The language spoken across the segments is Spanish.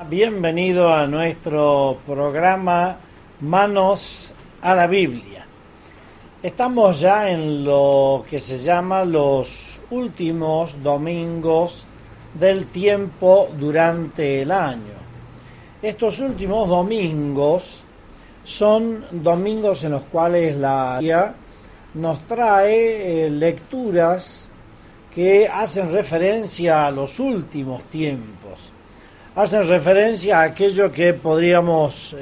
Bienvenido a nuestro programa Manos a la Biblia. Estamos ya en lo que se llama los últimos domingos del tiempo durante el año. Estos últimos domingos son domingos en los cuales la Biblia nos trae lecturas que hacen referencia a los últimos tiempos. Hacen referencia a aquello que podríamos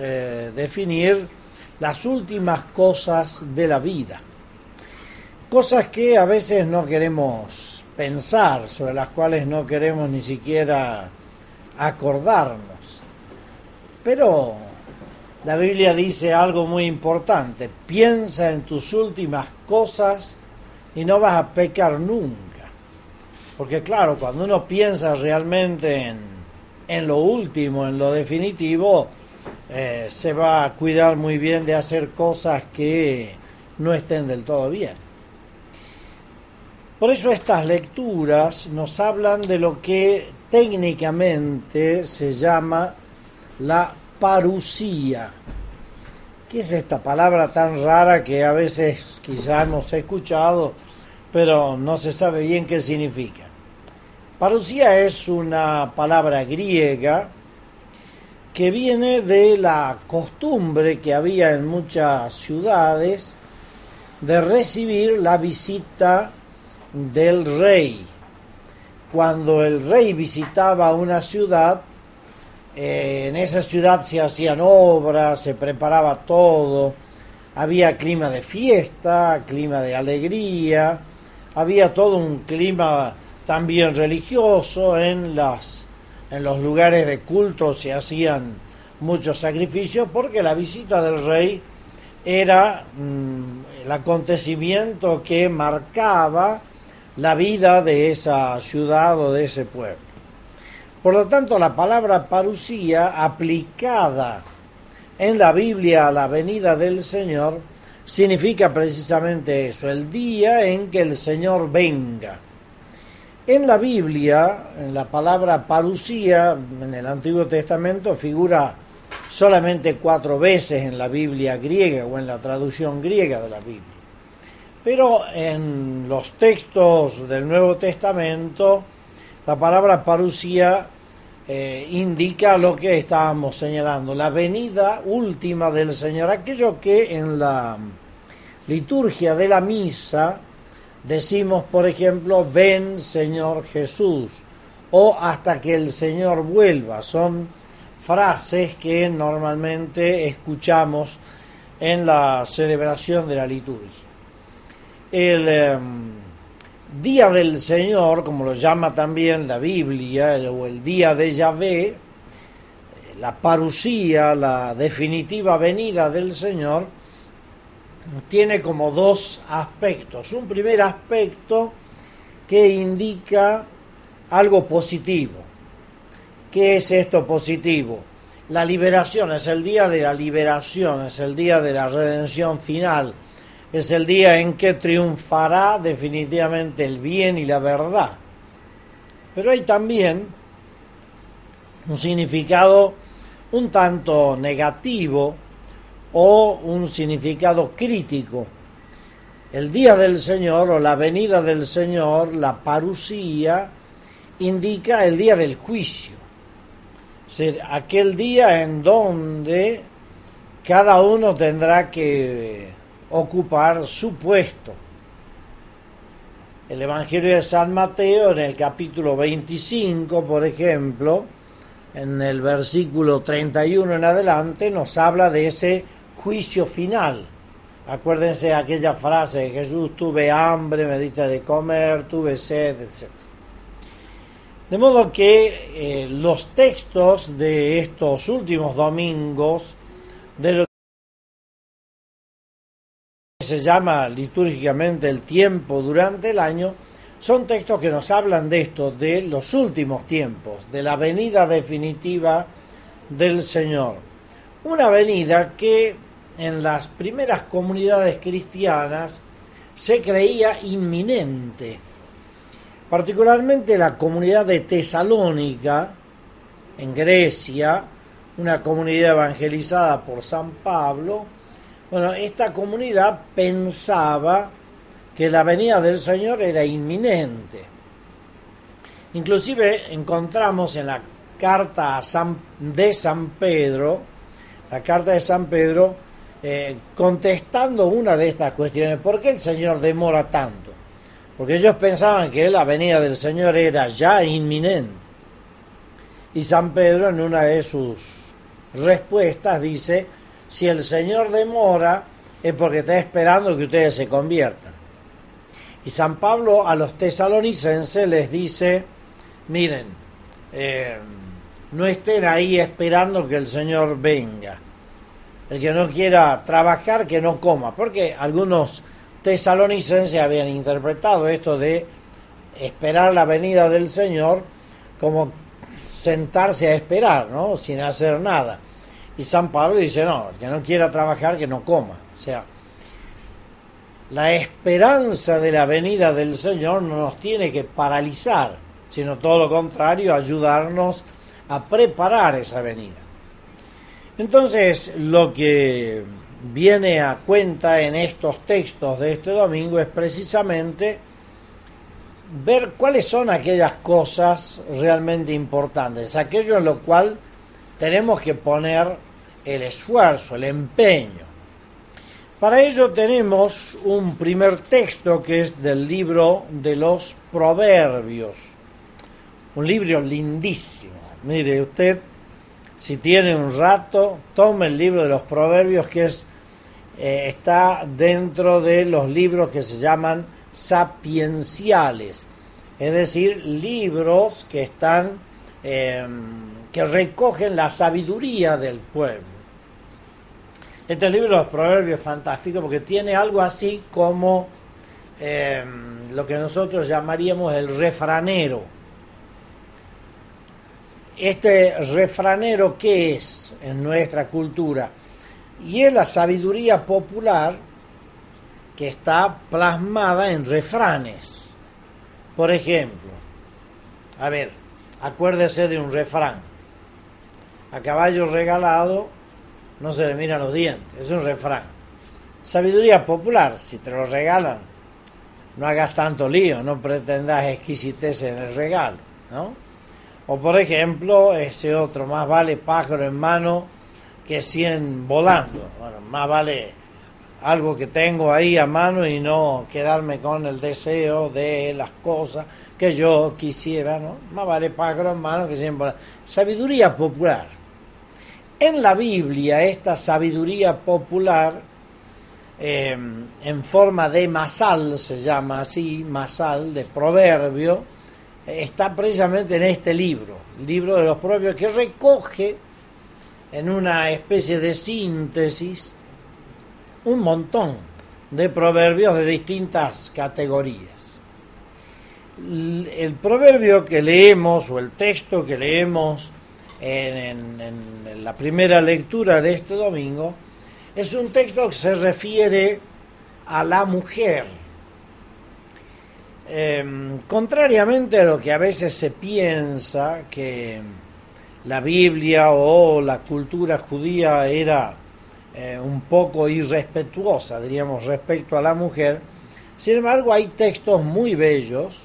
definir las últimas cosas de la vida. Cosas que a veces no queremos pensar, sobre las cuales no queremos ni siquiera acordarnos. Pero la Biblia dice algo muy importante: piensa en tus últimas cosas y no vas a pecar nunca. Porque claro, cuando uno piensa realmente en lo último, en lo definitivo, se va a cuidar muy bien de hacer cosas que no estén del todo bien. Por eso estas lecturas nos hablan de lo que técnicamente se llama la parusía. ¿Qué es esta palabra tan rara que a veces quizá hemos escuchado, pero no se sabe bien qué significa? Parusía es una palabra griega que viene de la costumbre que había en muchas ciudades de recibir la visita del rey. Cuando el rey visitaba una ciudad, en esa ciudad se hacían obras, se preparaba todo, había clima de fiesta, clima de alegría, había todo un clima también religioso. En los lugares de culto se hacían muchos sacrificios porque la visita del rey era el acontecimiento que marcaba la vida de esa ciudad o de ese pueblo. Por lo tanto, la palabra parusía aplicada en la Biblia a la venida del Señor significa precisamente eso: el día en que el Señor venga. En la Biblia, en la palabra parusía, en el Antiguo Testamento, figura solamente 4 veces en la Biblia griega o en la traducción griega de la Biblia. Pero en los textos del Nuevo Testamento, la palabra parusía indica lo que estábamos señalando: la venida última del Señor, aquello que en la liturgia de la misa decimos, por ejemplo, ven Señor Jesús, o hasta que el Señor vuelva. Son frases que normalmente escuchamos en la celebración de la liturgia. El día del Señor, como lo llama también la Biblia, o el día de Yahvé, la parusía, la definitiva venida del Señor, tiene como 2 aspectos. Un primer aspecto que indica algo positivo. ¿Qué es esto positivo? La liberación, es el día de la liberación, es el día de la redención final, es el día en que triunfará definitivamente el bien y la verdad. Pero hay también un significado un tanto negativo o un significado crítico. El día del Señor o la venida del Señor, la parusía, indica el día del juicio. Es decir, aquel día en donde cada uno tendrá que ocupar su puesto. El Evangelio de San Mateo, en el capítulo 25, por ejemplo, en el versículo 31 en adelante, nos habla de ese juicio final. Acuérdense de aquella frase de Jesús: tuve hambre, me diste de comer, tuve sed, etc. De modo que los textos de estos últimos domingos, de lo que se llama litúrgicamente el tiempo durante el año, son textos que nos hablan de esto, de los últimos tiempos, de la venida definitiva del Señor. Una venida que en las primeras comunidades cristianas se creía inminente. Particularmente la comunidad de Tesalónica en Grecia, una comunidad evangelizada por San Pablo. Bueno, esta comunidad pensaba que la venida del Señor era inminente. Inclusive encontramos en la carta de San Pedro, contestando una de estas cuestiones: ¿por qué el Señor demora tanto? Porque ellos pensaban que la venida del Señor era ya inminente. Y San Pedro, en una de sus respuestas, dice: si el Señor demora es porque está esperando que ustedes se conviertan. Y San Pablo a los tesalonicenses les dice: miren, no estén ahí esperando que el Señor venga. El que no quiera trabajar, que no coma. Porque algunos tesalonicenses habían interpretado esto de esperar la venida del Señor como sentarse a esperar, ¿no? Sin hacer nada. Y San Pablo dice: no, el que no quiera trabajar, que no coma. O sea, la esperanza de la venida del Señor no nos tiene que paralizar, sino todo lo contrario, ayudarnos a preparar esa venida. Entonces, lo que viene a cuenta en estos textos de este domingo es precisamente ver cuáles son aquellas cosas realmente importantes, aquello en lo cual tenemos que poner el esfuerzo, el empeño. Para ello tenemos un primer texto que es del libro de los Proverbios, un libro lindísimo. Mire usted, si tiene un rato, tome el libro de los Proverbios, que está dentro de los libros que se llaman sapienciales, es decir, libros que están que recogen la sabiduría del pueblo. Este libro de los Proverbios es fantástico porque tiene algo así como lo que nosotros llamaríamos el refranero. Este refranero, ¿qué es en nuestra cultura? Y es la sabiduría popular que está plasmada en refranes. Por ejemplo, a ver, acuérdese de un refrán: a caballo regalado no se le miran los dientes. Es un refrán. Sabiduría popular: si te lo regalan, no hagas tanto lío, no pretendas exquisitez en el regalo, ¿no? O por ejemplo, ese otro: más vale pájaro en mano que 100 volando. Bueno, más vale algo que tengo ahí a mano y no quedarme con el deseo de las cosas que yo quisiera, ¿no? Más vale pájaro en mano que 100 volando. Sabiduría popular. En la Biblia, esta sabiduría popular, en forma de masal, se llama así, masal, de proverbio, está precisamente en este libro, el libro de los Proverbios, que recoge en una especie de síntesis un montón de proverbios de distintas categorías. El proverbio que leemos, o el texto que leemos en la primera lectura de este domingo, es un texto que se refiere a la mujer. Contrariamente a lo que a veces se piensa, que la Biblia o la cultura judía era un poco irrespetuosa, diríamos, respecto a la mujer, sin embargo hay textos muy bellos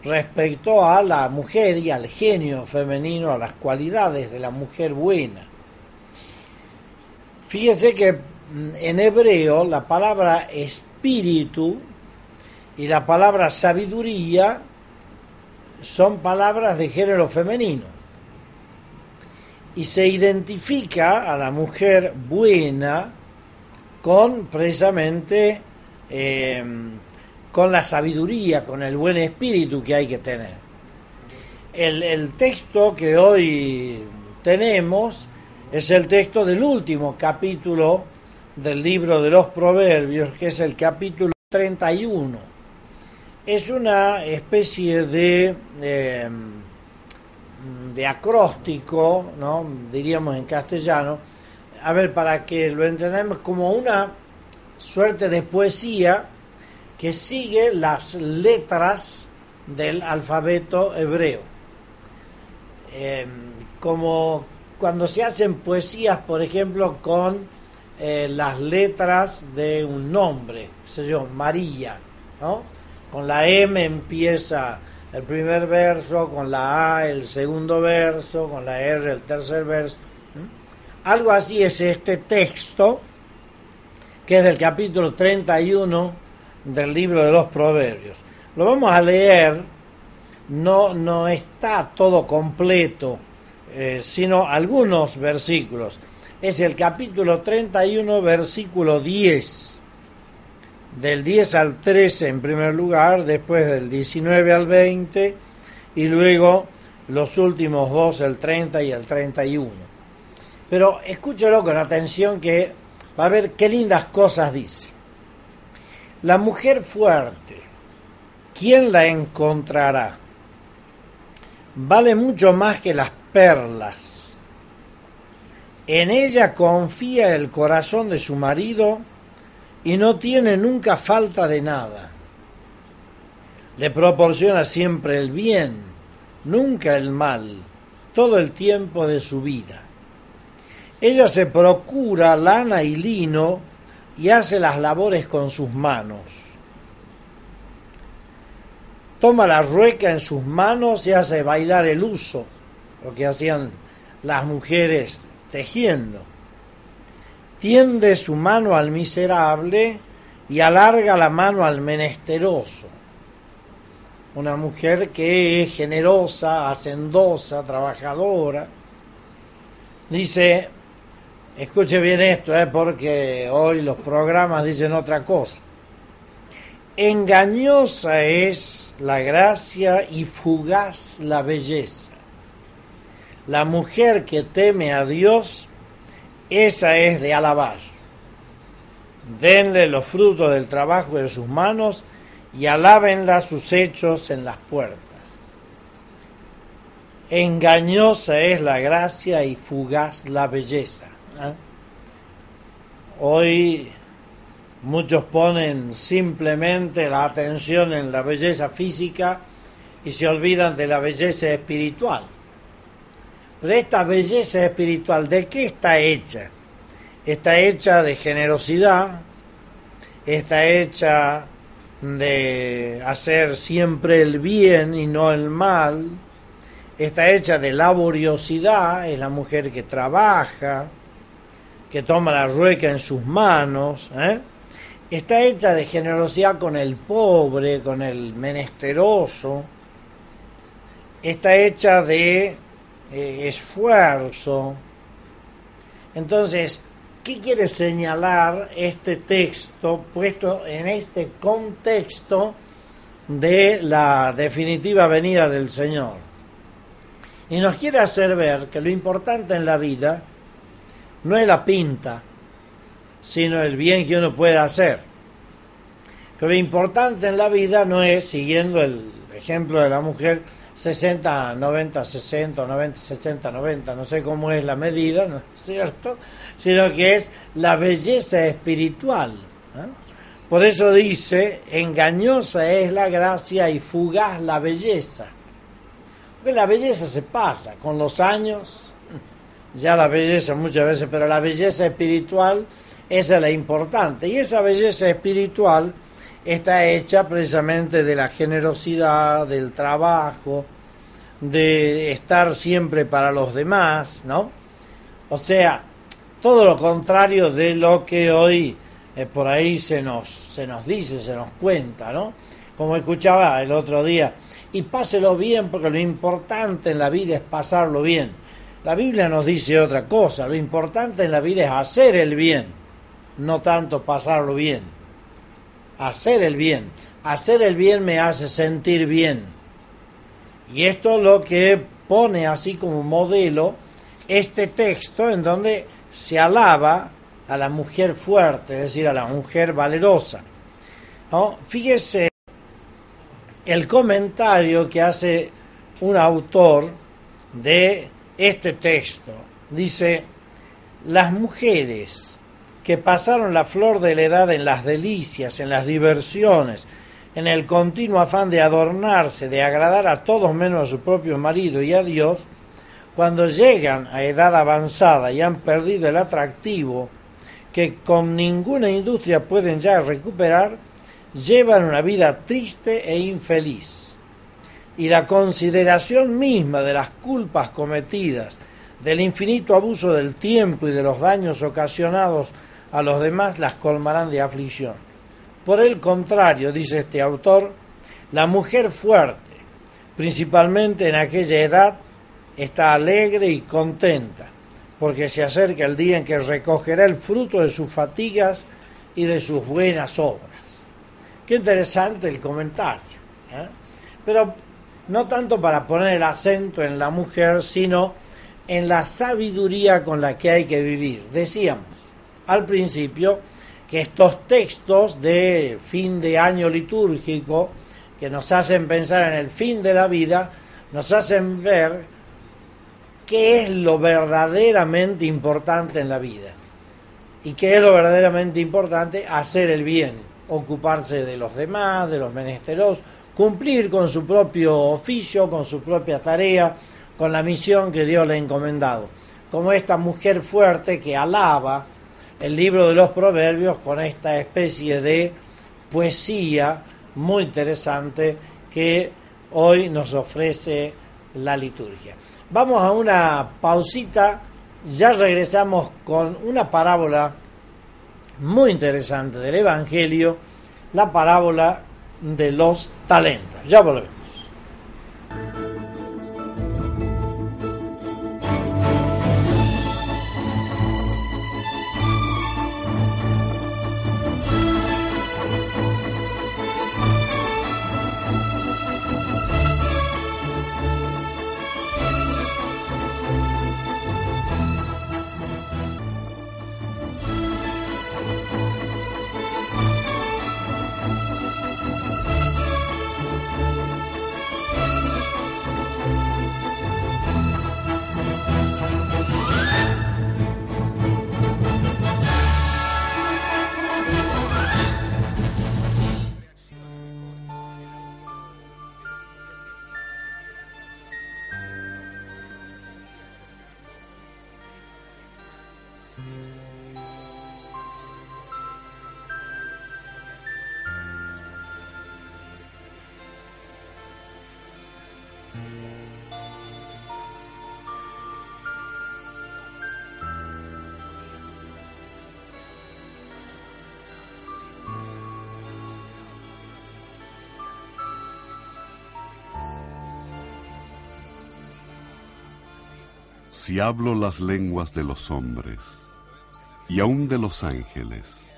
respecto a la mujer y al genio femenino, a las cualidades de la mujer buena. Fíjese que en hebreo la palabra espíritu y la palabra sabiduría son palabras de género femenino, y se identifica a la mujer buena con precisamente con la sabiduría, con el buen espíritu que hay que tener. El texto que hoy tenemos es el texto del último capítulo del libro de los Proverbios, que es el capítulo 31. Es una especie de acróstico, ¿no? Diríamos en castellano. A ver, para que lo entendamos, como una suerte de poesía que sigue las letras del alfabeto hebreo. como cuando se hacen poesías, por ejemplo, con las letras de un nombre, qué sé yo, María, ¿no? Con la M empieza el primer verso, con la A el segundo verso, con la R el tercer verso. Algo así es este texto, que es del capítulo 31 del libro de los Proverbios. Lo vamos a leer, no está todo completo, sino algunos versículos. Es el capítulo 31, versículo 10. Del 10 al 13 en primer lugar, después del 19 al 20, y luego los últimos dos, el 30 y el 31. Pero escúchalo con atención, que va a ver qué lindas cosas dice. La mujer fuerte, ¿quién la encontrará? Vale mucho más que las perlas. En ella confía el corazón de su marido y no tiene nunca falta de nada. Le proporciona siempre el bien, nunca el mal, todo el tiempo de su vida. Ella se procura lana y lino y hace las labores con sus manos. Toma la rueca en sus manos y hace bailar el huso, lo que hacían las mujeres tejiendo. Tiende su mano al miserable y alarga la mano al menesteroso. Una mujer que es generosa, hacendosa, trabajadora. Dice, escuche bien esto, porque hoy los programas dicen otra cosa. Engañosa es la gracia y fugaz la belleza. La mujer que teme a Dios, esa es de alabar. Denle los frutos del trabajo de sus manos y alábenla sus hechos en las puertas. Engañosa es la gracia y fugaz la belleza. Hoy muchos ponen simplemente la atención en la belleza física y se olvidan de la belleza espiritual. Pero esta belleza espiritual, ¿de qué está hecha? Está hecha de generosidad, está hecha de hacer siempre el bien y no el mal, está hecha de laboriosidad, es la mujer que trabaja, que toma la rueca en sus manos, está hecha de generosidad con el pobre, con el menesteroso, está hecha de esfuerzo. Entonces, ¿qué quiere señalar este texto puesto en este contexto de la definitiva venida del Señor? Y nos quiere hacer ver que lo importante en la vida no es la pinta, sino el bien que uno puede hacer. Que lo importante en la vida no es, siguiendo el ejemplo de la mujer, 60, 90, 60, 90, 60, 90, no sé cómo es la medida, ¿no es cierto? Sino que es la belleza espiritual. Por eso dice, engañosa es la gracia y fugaz la belleza. Porque la belleza se pasa con los años, ya la belleza muchas veces, pero la belleza espiritual, esa es la importante. Y esa belleza espiritual está hecha precisamente de la generosidad, del trabajo, de estar siempre para los demás, ¿no? O sea, todo lo contrario de lo que hoy por ahí se nos dice, se nos cuenta, ¿no? Como escuchaba el otro día, y páselo bien porque lo importante en la vida es pasarlo bien. La Biblia nos dice otra cosa, lo importante en la vida es hacer el bien, no tanto pasarlo bien. Hacer el bien me hace sentir bien. Y esto es lo que pone así como modelo este texto en donde se alaba a la mujer fuerte, es decir, a la mujer valerosa, ¿no? Fíjese el comentario que hace un autor de este texto. Dice, las mujeres que pasaron la flor de la edad en las delicias, en las diversiones, en el continuo afán de adornarse, de agradar a todos menos a su propio marido y a Dios, cuando llegan a edad avanzada y han perdido el atractivo que con ninguna industria pueden ya recuperar, llevan una vida triste e infeliz. Y la consideración misma de las culpas cometidas, del infinito abuso del tiempo y de los daños ocasionados a los demás las colmarán de aflicción. Por el contrario, dice este autor, la mujer fuerte, principalmente en aquella edad, está alegre y contenta, porque se acerca el día en que recogerá el fruto de sus fatigas y de sus buenas obras. Qué interesante el comentario, ¿eh? Pero no tanto para poner el acento en la mujer, sino en la sabiduría con la que hay que vivir. Decíamos al principio que estos textos de fin de año litúrgico, que nos hacen pensar en el fin de la vida, nos hacen ver qué es lo verdaderamente importante en la vida. ¿Y qué es lo verdaderamente importante? Hacer el bien, ocuparse de los demás, de los menesterosos, cumplir con su propio oficio, con su propia tarea, con la misión que Dios le ha encomendado. Como esta mujer fuerte que alaba el libro de los Proverbios con esta especie de poesía muy interesante que hoy nos ofrece la liturgia. Vamos a una pausita, ya regresamos con una parábola muy interesante del Evangelio, la parábola de los talentos. Ya volvemos. Si hablo las lenguas de los hombres y aun de los ángeles,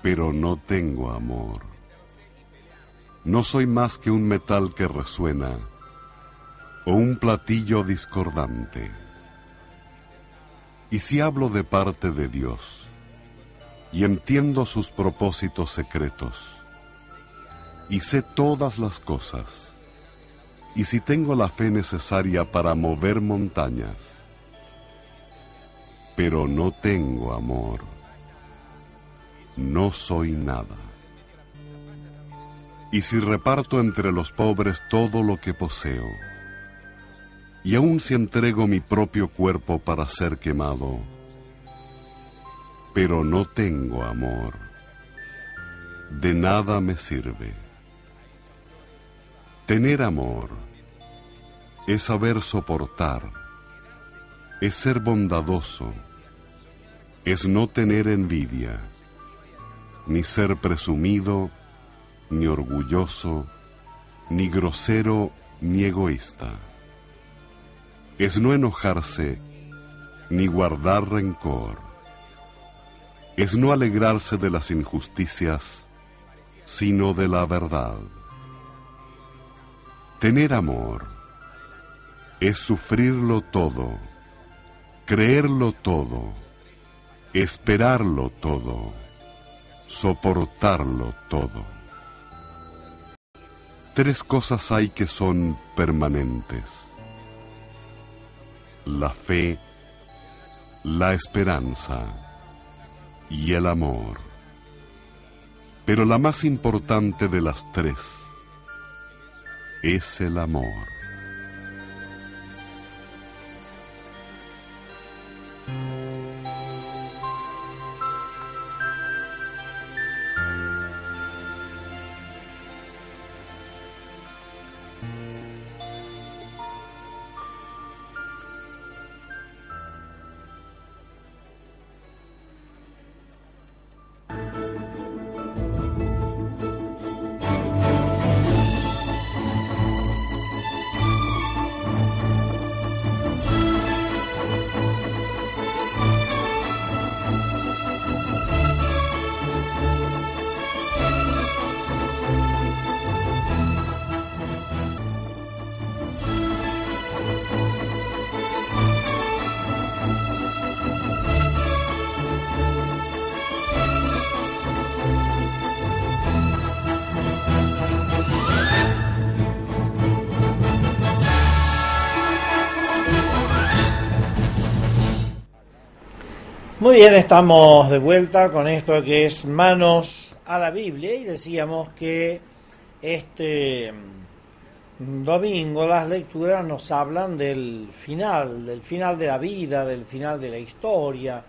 pero no tengo amor, no soy más que un metal que resuena o un platillo discordante. Y si hablo de parte de Dios y entiendo sus propósitos secretos y sé todas las cosas, y si tengo la fe necesaria para mover montañas, pero no tengo amor, no soy nada. Y si reparto entre los pobres todo lo que poseo, y aun si entrego mi propio cuerpo para ser quemado, pero no tengo amor, de nada me sirve. Tener amor es saber soportar, es ser bondadoso, es no tener envidia, ni ser presumido, ni orgulloso, ni grosero, ni egoísta. Es no enojarse, ni guardar rencor. Es no alegrarse de las injusticias, sino de la verdad. Tener amor es sufrirlo todo, creerlo todo, esperarlo todo, soportarlo todo. 3 cosas hay que son permanentes: la fe, la esperanza y el amor. Pero la más importante de las 3 es el amor. Muy bien, estamos de vuelta con esto que es Manos a la Biblia y decíamos que este domingo las lecturas nos hablan del final de la vida, del final de la historia,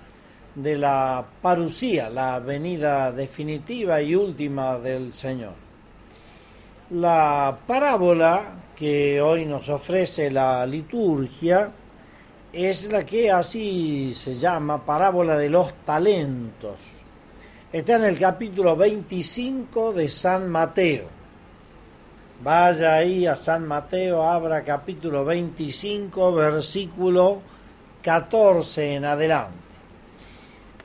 de la parusía, la venida definitiva y última del Señor. La parábola que hoy nos ofrece la liturgia es la que así se llama, parábola de los talentos. Está en el capítulo 25 de San Mateo. Vaya ahí a San Mateo, abra capítulo 25, versículo 14 en adelante.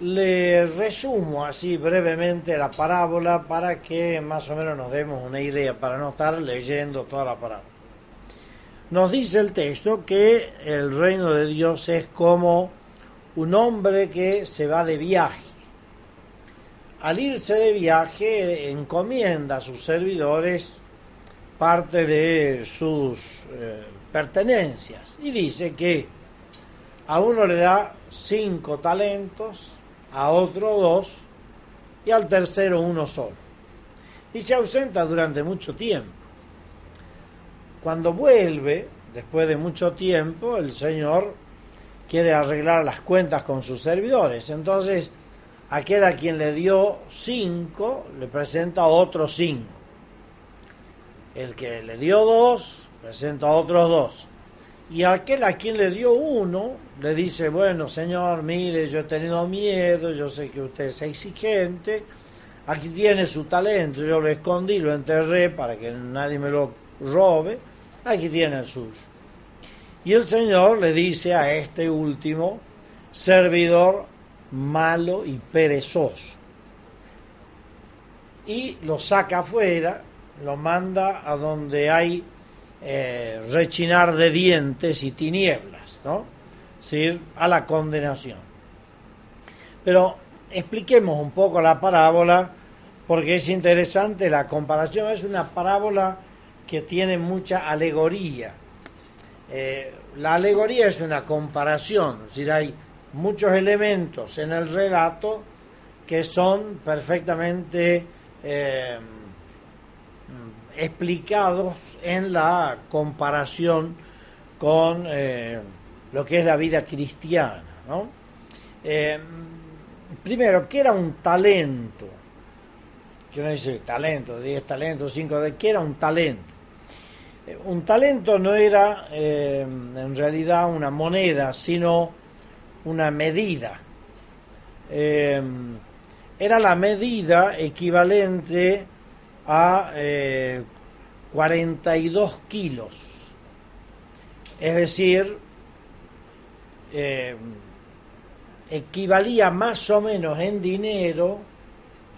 Le resumo así brevemente la parábola para que más o menos nos demos una idea, para no estar leyendo toda la parábola. Nos dice el texto que el reino de Dios es como un hombre que se va de viaje. Al irse de viaje, encomienda a sus servidores parte de sus pertenencias y dice que a uno le da 5 talentos, a otro 2 y al tercero 1 solo. Y se ausenta durante mucho tiempo. Cuando vuelve, después de mucho tiempo, el Señor quiere arreglar las cuentas con sus servidores. Entonces, aquel a quien le dio 5, le presenta otros 5. El que le dio 2, presenta otros 2. Y aquel a quien le dio 1, le dice, bueno, Señor, mire, yo he tenido miedo, yo sé que usted es exigente, aquí tiene su talento, yo lo escondí, lo enterré para que nadie me lo robe. Aquí tiene el suyo. Y el Señor le dice a este último, servidor malo y perezoso. Y lo saca afuera, lo manda a donde hay rechinar de dientes y tinieblas, ¿no? Es decir, a la condenación. Pero expliquemos un poco la parábola, porque es interesante la comparación. Es una parábola que tiene mucha alegoría. La alegoría es una comparación, es decir, hay muchos elementos en el relato que son perfectamente explicados en la comparación con lo que es la vida cristiana, ¿no? Primero, ¿qué era un talento? Que uno dice, talento, 10 talentos, 5, ¿qué era un talento? Un talento no era en realidad una moneda, sino una medida. Era la medida equivalente a 42 kilos. Es decir, equivalía más o menos en dinero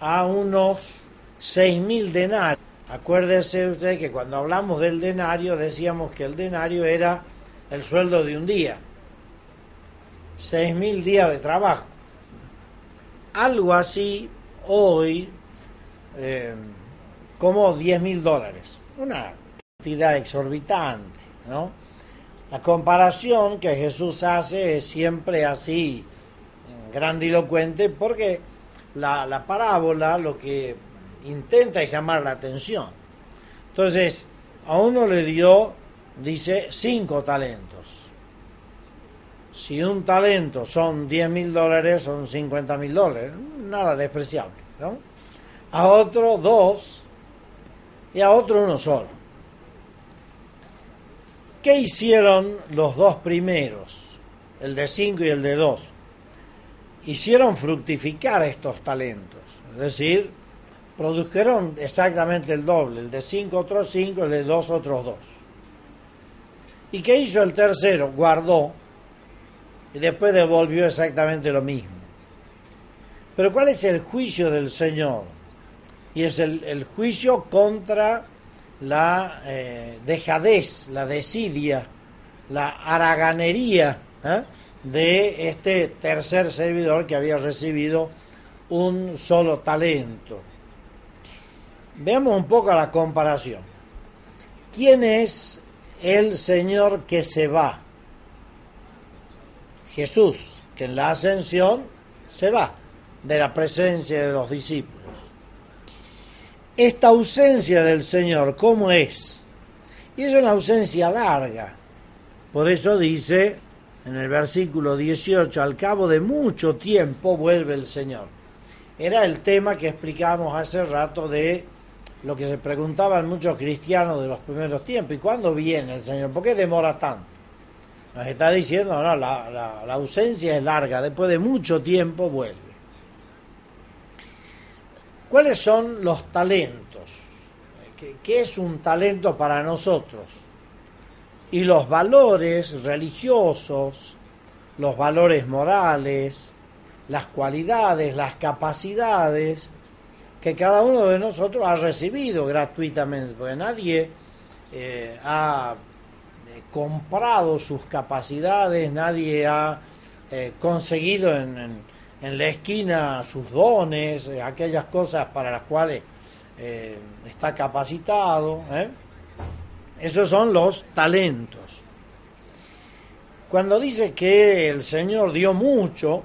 a unos 6.000 denarios. Acuérdese usted que cuando hablamos del denario decíamos que el denario era el sueldo de un día, 6.000 días de trabajo. Algo así hoy como $10.000, una cantidad exorbitante, ¿no? La comparación que Jesús hace es siempre así grandilocuente porque la parábola lo que intenta llamar la atención. Entonces, a uno le dio, dice, 5 talentos. Si un talento son $10.000, son $50.000, nada despreciable, ¿no? A otro 2 y a otro uno solo. ¿Qué hicieron los dos primeros, el de 5 y el de 2? Hicieron fructificar estos talentos, es decir, produjeron exactamente el doble, el de 5 otros 5, el de 2 otros 2. ¿Y qué hizo el tercero? Guardó y después devolvió exactamente lo mismo. Pero ¿cuál es el juicio del Señor? Y es el juicio contra la dejadez, la desidia, la haraganería de este tercer servidor que había recibido un solo talento. Veamos un poco la comparación. ¿Quién es el Señor que se va? Jesús, que en la ascensión se va de la presencia de los discípulos. Esta ausencia del Señor, ¿cómo es? Y es una ausencia larga. Por eso dice en el versículo 18, al cabo de mucho tiempo vuelve el Señor. Era el tema que explicábamos hace rato de lo que se preguntaban muchos cristianos de los primeros tiempos. ¿Y cuándo viene el Señor? ¿Por qué demora tanto? Nos está diciendo, no, la ausencia es larga, después de mucho tiempo vuelve. ¿Cuáles son los talentos? ¿Qué es un talento para nosotros? Y los valores religiosos, los valores morales, las cualidades, las capacidades que cada uno de nosotros ha recibido gratuitamente, porque nadie ha comprado sus capacidades, nadie ha conseguido en la esquina sus dones, aquellas cosas para las cuales está capacitado. Esos son los talentos. Cuando dice que el Señor dio mucho,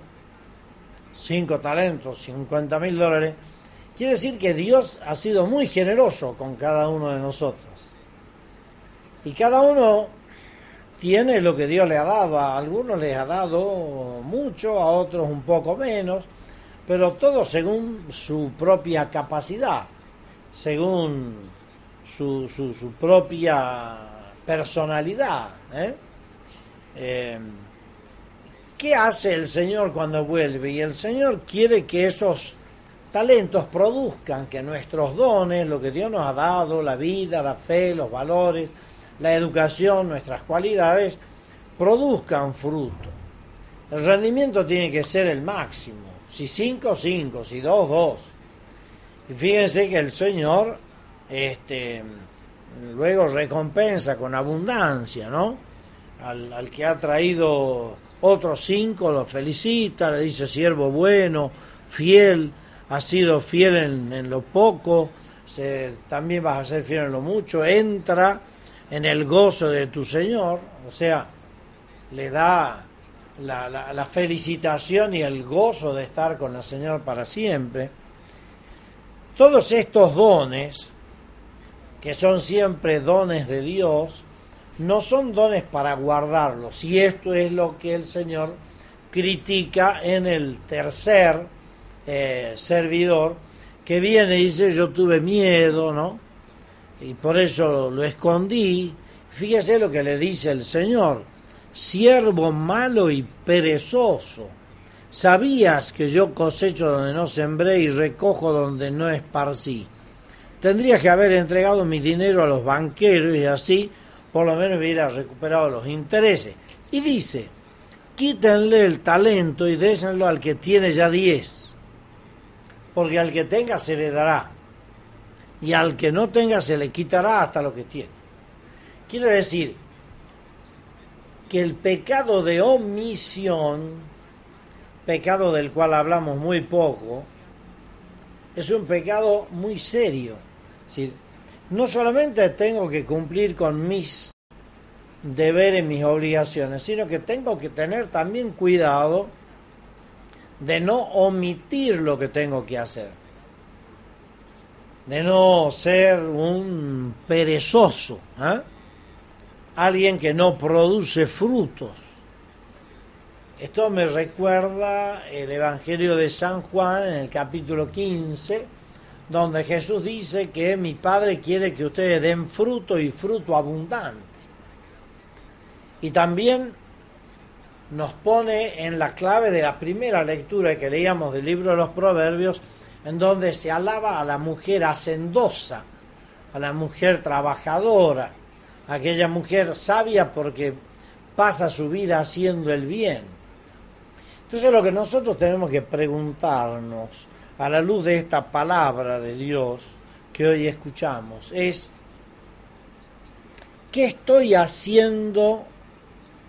5 talentos, $50.000, quiere decir que Dios ha sido muy generoso con cada uno de nosotros. Y cada uno tiene lo que Dios le ha dado. A algunos les ha dado mucho, a otros un poco menos, pero todo según su propia capacidad, según su propia personalidad. ¿Qué hace el Señor cuando vuelve? Y el Señor quiere que esos talentos produzcan, que nuestros dones, lo que Dios nos ha dado, la vida, la fe, los valores, la educación, nuestras cualidades, produzcan fruto. El rendimiento tiene que ser el máximo. Si 5, 5, si 2, 2. Y fíjense que el Señor luego recompensa con abundancia, ¿no? Al que ha traído otros 5 lo felicita, le dice: siervo bueno, fiel, has sido fiel en lo poco, también vas a ser fiel en lo mucho, entra en el gozo de tu Señor. O sea, le da la felicitación y el gozo de estar con el Señor para siempre. Todos estos dones, que son siempre dones de Dios, no son dones para guardarlos, y esto es lo que el Señor critica en el tercer servidor, que viene y dice: yo tuve miedo, ¿no? Y por eso lo escondí. Fíjese lo que le dice el Señor: siervo malo y perezoso, sabías que yo cosecho donde no sembré y recojo donde no esparcí. Tendrías que haber entregado mi dinero a los banqueros y así por lo menos hubiera recuperado los intereses. Y dice: quítenle el talento y désenlo al que tiene ya 10, porque al que tenga se le dará, y al que no tenga se le quitará hasta lo que tiene. Quiere decir que el pecado de omisión, pecado del cual hablamos muy poco, es un pecado muy serio. Es decir, no solamente tengo que cumplir con mis deberes, mis obligaciones, sino que tengo que tener también cuidado de no omitir lo que tengo que hacer, de no ser un perezoso, alguien que no produce frutos. Esto me recuerda el Evangelio de San Juan en el capítulo 15, donde Jesús dice que mi Padre quiere que ustedes den fruto y fruto abundante. Y también nos pone en la clave de la primera lectura que leíamos del libro de los Proverbios, en donde se alaba a la mujer hacendosa, a la mujer trabajadora, a aquella mujer sabia porque pasa su vida haciendo el bien. Entonces lo que nosotros tenemos que preguntarnos a la luz de esta palabra de Dios que hoy escuchamos es: ¿qué estoy haciendo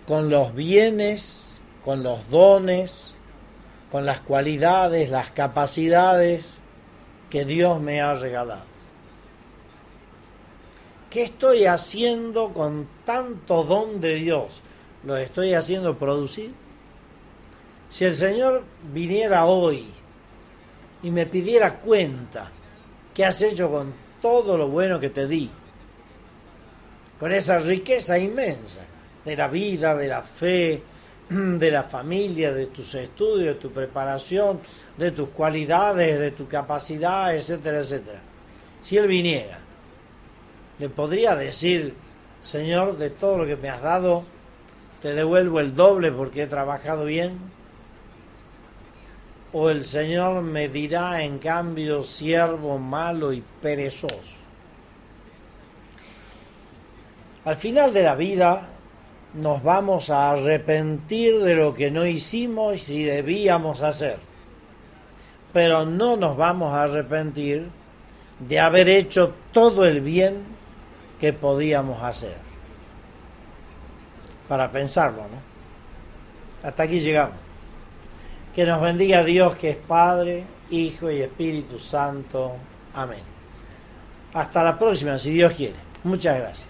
con los bienes, con los dones, con las cualidades, las capacidades que Dios me ha regalado? ¿Qué estoy haciendo con tanto don de Dios? ¿Lo estoy haciendo producir? Si el Señor viniera hoy y me pidiera cuenta, ¿qué has hecho con todo lo bueno que te di? Con esa riqueza inmensa de la vida, de la fe, de la familia, de tus estudios, de tu preparación, de tus cualidades, de tu capacidad, etcétera, etcétera. Si Él viniera, le podría decir: Señor, de todo lo que me has dado, te devuelvo el doble porque he trabajado bien. O el Señor me dirá en cambio: siervo malo y perezoso. Al final de la vida nos vamos a arrepentir de lo que no hicimos y debíamos hacer, pero no nos vamos a arrepentir de haber hecho todo el bien que podíamos hacer. Para pensarlo, ¿no? Hasta aquí llegamos. Que nos bendiga Dios, que es Padre, Hijo y Espíritu Santo. Amén. Hasta la próxima, si Dios quiere. Muchas gracias.